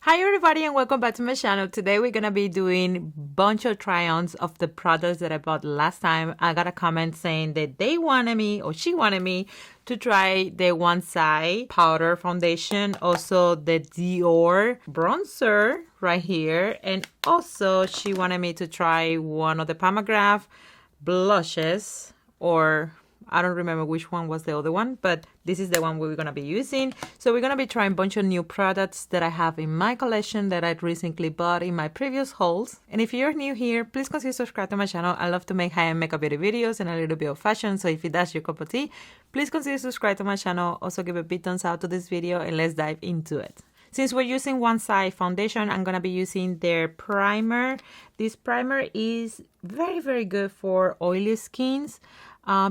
Hi everybody and welcome back to my channel. Today we're gonna be doing bunch of try-ons of the products that I bought last time. I got a comment saying that they wanted me or she wanted me to try the One Side powder foundation, also the Dior bronzer right here, and also she wanted me to try one of the McGRATH blushes, or I don't remember which one was the other one, but this is the one we're going to be using. So we're going to be trying a bunch of new products that I have in my collection that I recently bought in my previous hauls. And if you're new here, please consider subscribe to my channel. I love to make high-end makeup beauty videos and a little bit of fashion. So if that's your cup of tea, please consider subscribe to my channel. Also give a big thumbs up to this video and let's dive into it. Since we're using One Side foundation, I'm going to be using their primer. This primer is very, very good for oily skins.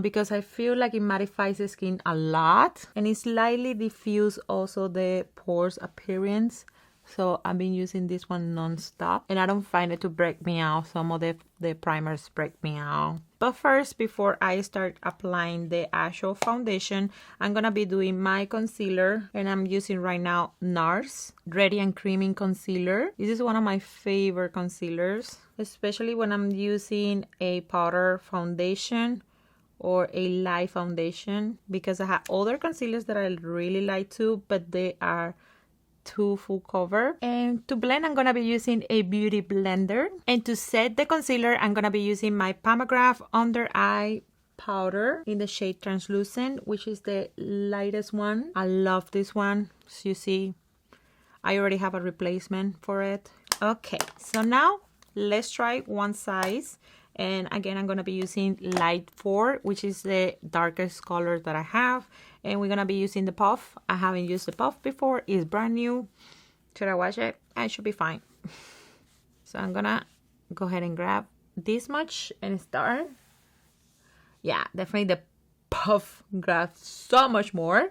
Because I feel like it mattifies the skin a lot and it slightly diffuse also the pores appearance. So I've been using this one non-stop and I don't find it to break me out. Some of the primers break me out. But first, before I start applying the actual foundation, I'm gonna be doing my concealer, and I'm using right now NARS Ready and Creaming Concealer. This is one of my favorite concealers, especially when I'm using a powder foundation or a light foundation, because I have other concealers that I really like too, but they are too full cover. And to blend, I'm gonna be using a beauty blender, and to set the concealer, I'm gonna be using my McGRATH under eye powder in the shade Translucent, which is the lightest one. I love this one. As you see, I already have a replacement for it. Okay, so now let's try One Side. And again, I'm going to be using Light 4, which is the darkest color that I have. And we're going to be using the puff. I haven't used the puff before. It's brand new. Should I wash it? I should be fine. So I'm going to go ahead and grab this much and start. Yeah, definitely the puff grabs so much more.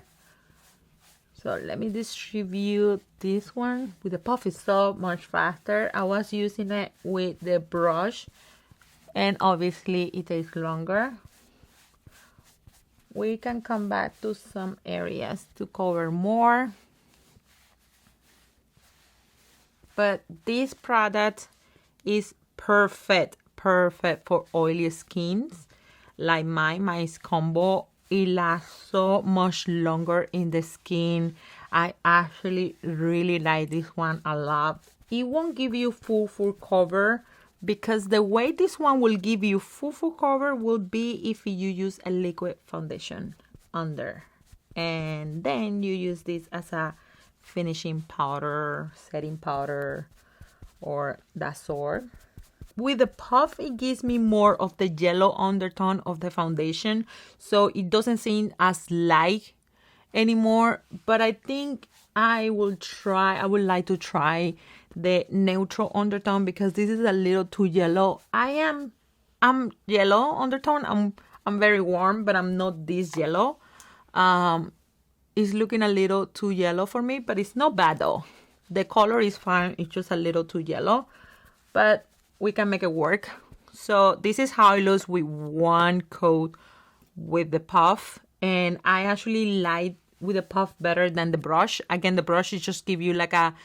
So let me distribute this one. With the puff, it's so much faster. I was using it with the brush, and obviously it takes longer. We can come back to some areas to cover more. But this product is perfect for oily skins like mine. Mine's combo. It lasts so much longer in the skin. I actually really like this one a lot. It won't give you full cover, because the way this one will give you full cover will be if you use a liquid foundation under, and then you use this as a finishing powder, setting powder, or that sort. With the puff, it gives me more of the yellow undertone of the foundation, so it doesn't seem as light anymore. But I think I would like to try the neutral undertone, because this is a little too yellow. I'm yellow undertone. I'm very warm, but I'm not this yellow. It's looking a little too yellow for me, but it's not bad though. The color is fine. It's just a little too yellow, but we can make it work. So this is how it looks with one coat with the puff, and I actually like with the puff better than the brush. Again, the brush is just give you like a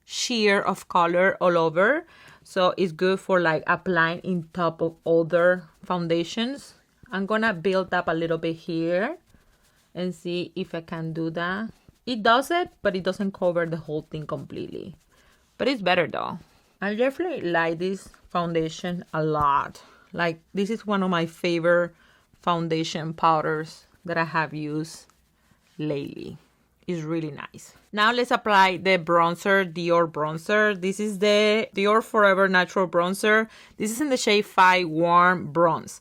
sheer of color all over, so it's good for like applying in top of other foundations. I'm gonna build up a little bit here and see if I can do that. It does it, but it doesn't cover the whole thing completely, but it's better though. I definitely like this foundation a lot. Like, this is one of my favorite foundation powders that I have used lately. It's really nice. Now let's apply the bronzer, Dior bronzer. This is the Dior Forever Natural Bronzer. This is in the shade 5 Warm Bronze.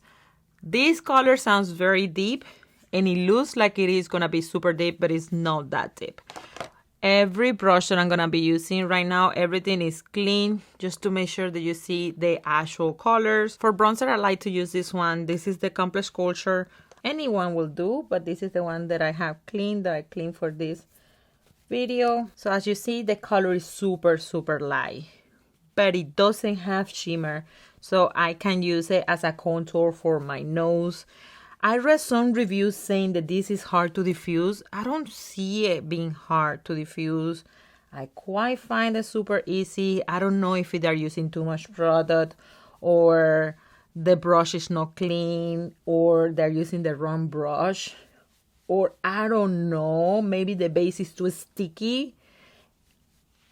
This color sounds very deep, and it looks like it is gonna be super deep, but it's not that deep. Every brush that I'm gonna be using right now, everything is clean, just to make sure that you see the actual colors. For bronzer, I like to use this one. This is the Complex Culture. Anyone will do, but this is the one that I have cleaned, that I cleaned for this video. So as you see, the color is super light, but it doesn't have shimmer, so I can use it as a contour for my nose. I read some reviews saying that this is hard to diffuse. I don't see it being hard to diffuse. I quite find it super easy. I don't know if they're using too much product or the brush is not clean or they're using the wrong brush, or I don't know, maybe the base is too sticky.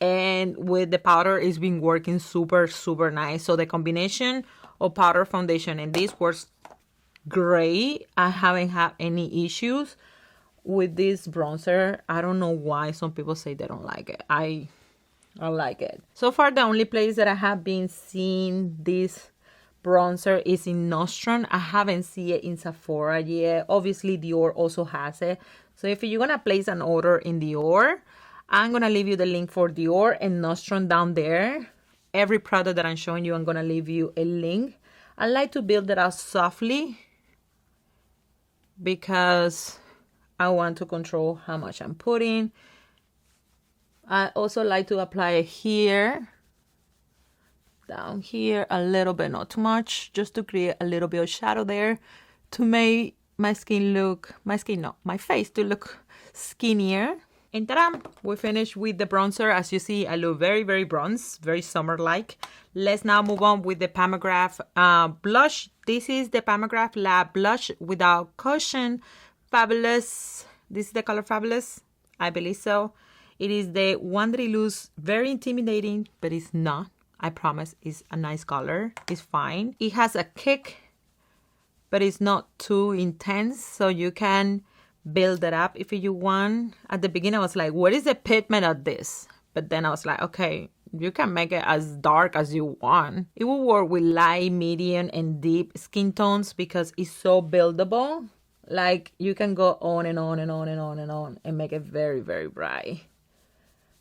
And with the powder, it's been working super, super nice. So the combination of powder, foundation, and this works great. I haven't had any issues with this bronzer. I don't know why some people say they don't like it. I like it. So far, the only place that I have been seeing this bronzer is in Nostrum. I haven't seen it in Sephora yet. Obviously, Dior also has it. So if you're gonna place an order in Dior, I'm gonna leave you the link for Dior and Nostrum down there. Every product that I'm showing you, I'm gonna leave you a link. I like to build it out softly because I want to control how much I'm putting. I also like to apply it here, down here a little bit, not too much, just to create a little bit of shadow there to make my face to look skinnier. And ta-da! We finished with the bronzer. As you see, I look very, very bronze, very summer-like. Let's now move on with the McGrath blush. This is the McGrath Lab Blush Without Cushion. Fabulous. This is the color Fabulous. I believe so. It is the one that it looks very intimidating, but it's not. I promise it's a nice color. It's fine. It has a kick, but it's not too intense, so you can build it up if you want. At the beginning, I was like, what is the pigment of this? But then I was like, okay, you can make it as dark as you want. It will work with light, medium, and deep skin tones because it's so buildable. Like, you can go on and on and on and on and on and make it very, very bright.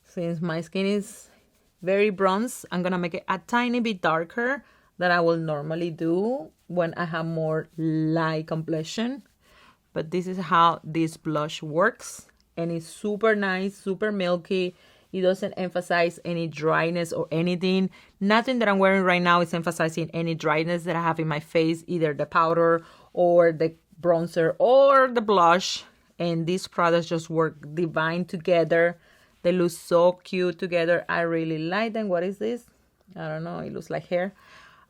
Since my skin is very bronze, I'm gonna make it a tiny bit darker than I will normally do when I have more light complexion. But this is how this blush works, and it's super nice, super milky. It doesn't emphasize any dryness or anything. Nothing that I'm wearing right now is emphasizing any dryness that I have in my face, either the powder or the bronzer or the blush. And these products just work divine together. They look so cute together. I really like them. What is this? I don't know. It looks like hair.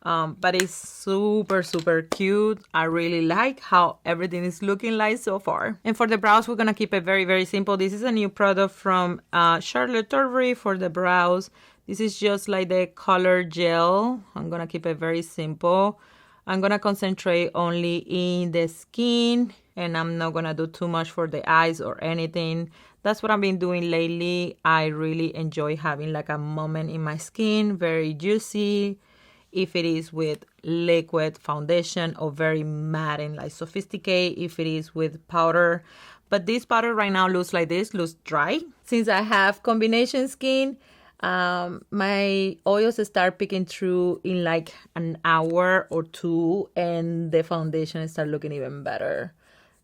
But it's super, super cute. I really like how everything is looking like so far. And for the brows, we're going to keep it very, very simple. This is a new product from Charlotte Tilbury for the brows. This is just like the color gel. I'm going to keep it very simple. I'm going to concentrate only in the skin, and I'm not going to do too much for the eyes or anything. That's what I've been doing lately. I really enjoy having like a moment in my skin, very juicy. If it is with liquid foundation, or very matte and like sophisticated if it is with powder. But this powder right now looks like this, looks dry. Since I have combination skin, my oils start picking through in like an hour or two, and the foundation start looking even better.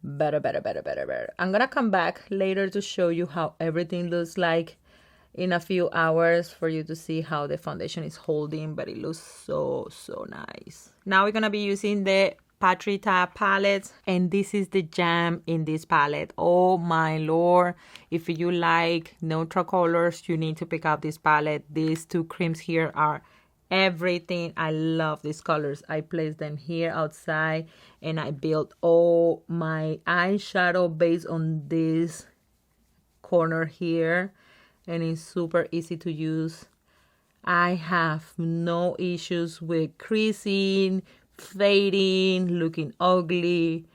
Better. I'm gonna come back later to show you how everything looks like in a few hours for you to see how the foundation is holding, but it looks so nice. Now we're gonna be using the Patrita Palettes, and this is the jam in this palette. Oh my lord, if you like neutral colors, you need to pick up this palette. These two creams here are everything. I love these colors. I placed them here outside, and I built all my eyeshadow based on this corner here, and it's super easy to use. I have no issues with creasing, fading, looking ugly,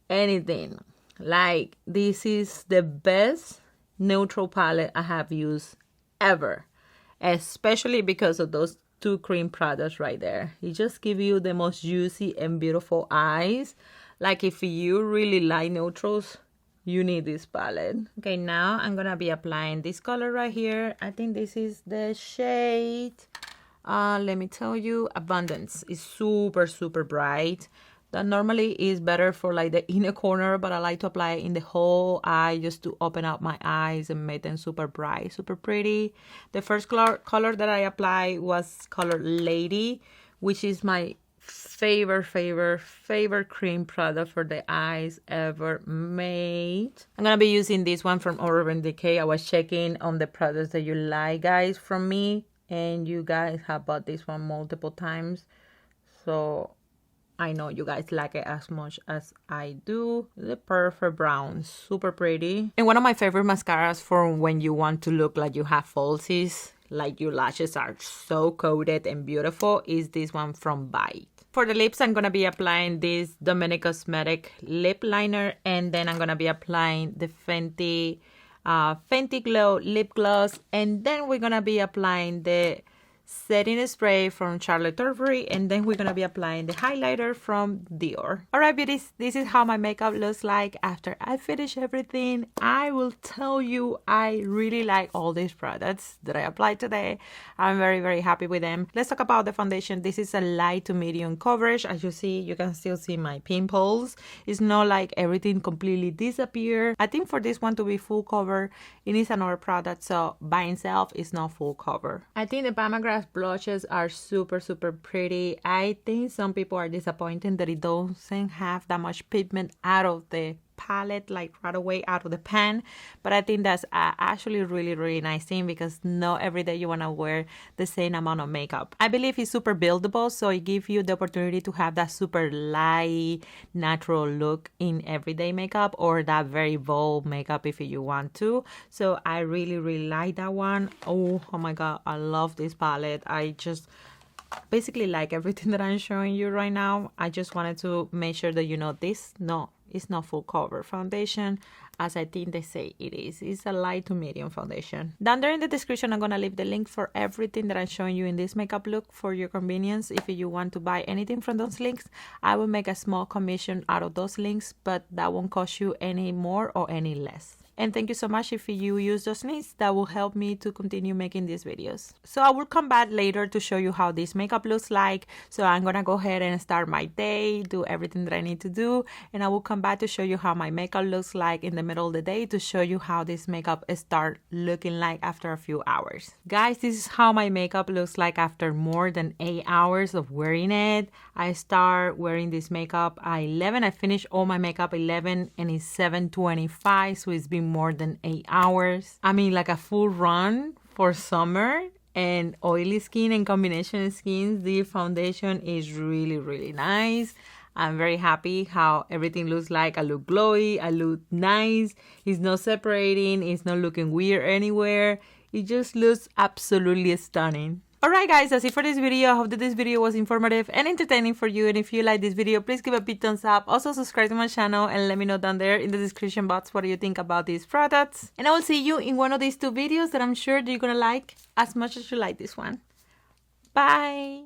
anything. Like, this is the best neutral palette I have used ever, especially because of those two cream products right there. It just gives you the most juicy and beautiful eyes. Like, if you really like neutrals, you need this palette. Okay, now I'm gonna be applying this color right here. I think this is the shade, let me tell you, Abundance. Is super bright. That normally is better for like the inner corner, but I like to apply it in the whole eye just to open up my eyes and make them super bright, super pretty. The first color that I applied was color Lady, which is my favorite cream product for the eyes ever made. I'm gonna be using this one from Urban Decay. I was checking on the products that you like, guys, from me, and you guys have bought this one multiple times, so I know you guys like it as much as I do. The perfect brown, super pretty. And one of my favorite mascaras for when you want to look like you have falsies, like your lashes are so coated and beautiful, is this one from Bite. For the lips, I'm going to be applying this Dominic Cosmetic lip liner, and then I'm going to be applying the Fenty Glow lip gloss, and then we're going to be applying the setting spray from Charlotte Tilbury, and then we're gonna be applying the highlighter from Dior. Alright, beauties, this is how my makeup looks like after I finish everything. I will tell you, I really like all these products that I applied today. I'm very happy with them. Let's talk about the foundation. This is a light to medium coverage. As you see, you can still see my pimples. It's not like everything completely disappeared. I think for this one to be full cover, it needs another product, so by itself it's not full cover. I think the McGRATH blushes are super pretty. I think some people are disappointed that it doesn't have that much pigment out of the palette, like right away out of the pan, but I think that's actually really nice thing, because not every day you want to wear the same amount of makeup. I believe it's super buildable, so it gives you the opportunity to have that super light natural look in everyday makeup, or that very bold makeup if you want to. So I really like that one. Oh my god, I love this palette. I just basically like everything that I'm showing you right now. I just wanted to make sure that you know this. No, it's not full cover foundation, as I think they say it is. It's a light to medium foundation. Down there in the description, I'm gonna leave the link for everything that I'm showing you in this makeup look for your convenience. If you want to buy anything from those links, I will make a small commission out of those links, but that won't cost you any more or any less. And thank you so much if you use those links. That will help me to continue making these videos. So I will come back later to show you how this makeup looks like. So I'm gonna go ahead and start my day, do everything that I need to do, and I will come back to show you how my makeup looks like in the middle of the day, to show you how this makeup start looking like after a few hours. Guys, this is how my makeup looks like after more than 8 hours of wearing it. I start wearing this makeup at 11. I finished all my makeup at 11 and it's 7:25, so it's been more than 8 hours. I mean, like a full run for summer and oily skin and combination skins. The foundation is really nice. I'm very happy how everything looks like. I look glowy, I look nice. It's not separating, it's not looking weird anywhere. It just looks absolutely stunning. Alright guys, that's it for this video. I hope that this video was informative and entertaining for you. And if you like this video, please give a big thumbs up. Also subscribe to my channel and let me know down there in the description box what do you think about these products. And I will see you in one of these two videos that I'm sure that you're gonna like as much as you like this one. Bye!